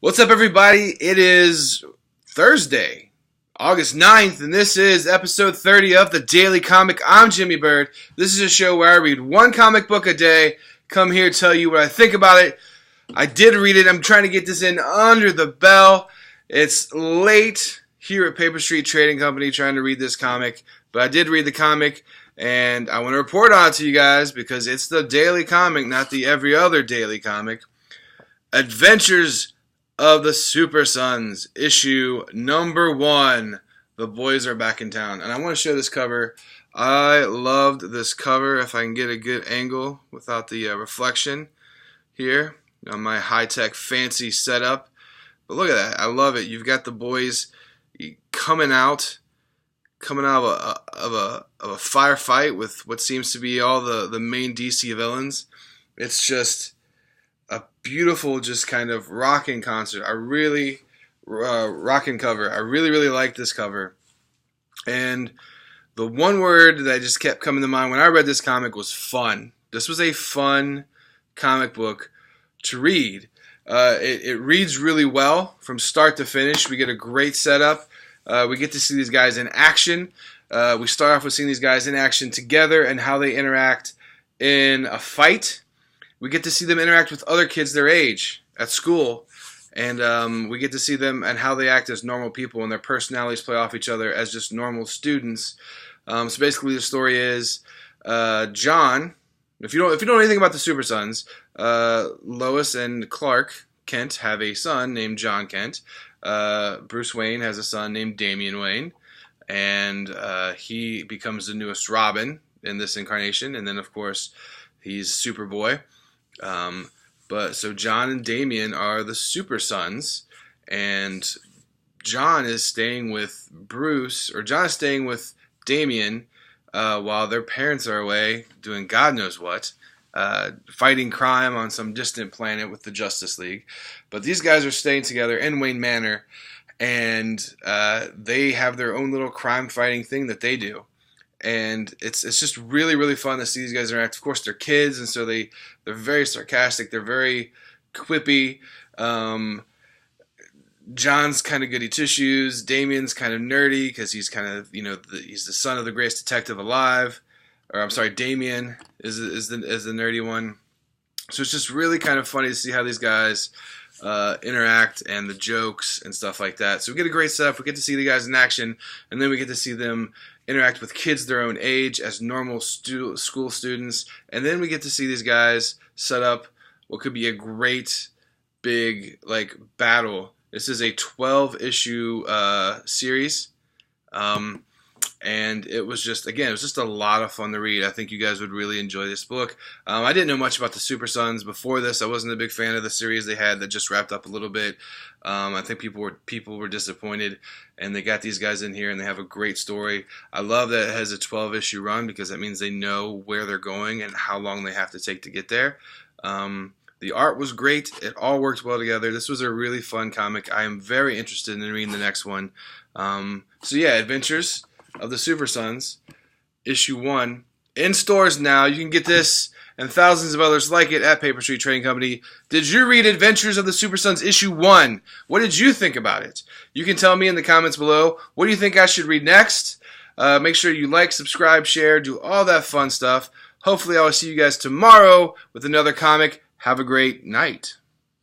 What's up, everybody? It is Thursday, August 9th, and this is episode 30 of the Daily Comic. I'm Jimmy Bird. This is a show where I read one comic book a day, come here, tell you what I think about it. I did read it. I'm trying to get this in under the bell. It's late here at Paper Street Trading Company trying to read this comic, but I did read the comic, and I want to report on it to you guys because it's the Daily Comic, not the every other Daily Comic. Adventures of the Super Sons, issue number 1. The boys are back in town. And I want to show this cover. I loved this cover. If I can get a good angle without the reflection here on my high-tech fancy setup. But look at that. I love it. You've got the boys coming out of a firefight with what seems to be all the main DC villains. It's just a beautiful, just kind of rocking concert. I really rocking cover. I really like this cover. And the one word that just kept coming to mind when I read this comic was fun. This was a fun comic book to read. It reads really well from start to finish. We get a great setup. We get to see these guys in action. We start off with seeing these guys in action together and how they interact in a fight. We get to see them interact with other kids their age at school, and we get to see them and how they act as normal people and their personalities play off each other as just normal students. So basically, the story is John. If you don't know anything about the Super Sons, Lois and Clark Kent have a son named John Kent. Bruce Wayne has a son named Damian Wayne, and he becomes the newest Robin in this incarnation. And then, of course, he's Superboy. But so John and Damian are the Super Sons, and John is staying with Damian while their parents are away doing God knows what, fighting crime on some distant planet with the Justice League. But these guys are staying together in Wayne Manor, and they have their own little crime fighting thing that they do. And it's just really fun to see these guys interact. Of course, they're kids, and so they're very sarcastic. They're very quippy. John's kind of goody two-shoes. Damian's kind of nerdy because he's kind of he's the son of the greatest detective alive. Or I'm sorry, Damian is the nerdy one. So it's just really kind of funny to see how these guys interact and the jokes and stuff like that. So we get a great setup. We get to see the guys in action, and then we get to see them interact with kids their own age as normal school students, and then we get to see these guys set up what could be a great big battle. This is a 12-issue series, and it was just a lot of fun to read. I think you guys would really enjoy this book. I didn't know much about the Super Sons before this. I wasn't a big fan of the series they had that just wrapped up a little bit. I think people were disappointed, and they got these guys in here, and they have a great story. I love that it has a 12-issue run because that means they know where they're going and how long they have to take to get there. The art was great. It all worked well together. This was a really fun comic. I am very interested in reading the next one. So yeah, Adventures of the Super Sons, issue 1, in stores now. You can get this and thousands of others like it at Paper Street Trading Company. Did you read Adventures of the Super Sons issue 1? What did you think about it? You can tell me in the comments below. What do you think I should read next? Make sure you like, subscribe, share, do all that fun stuff. Hopefully I will see you guys tomorrow with another comic. Have a great night.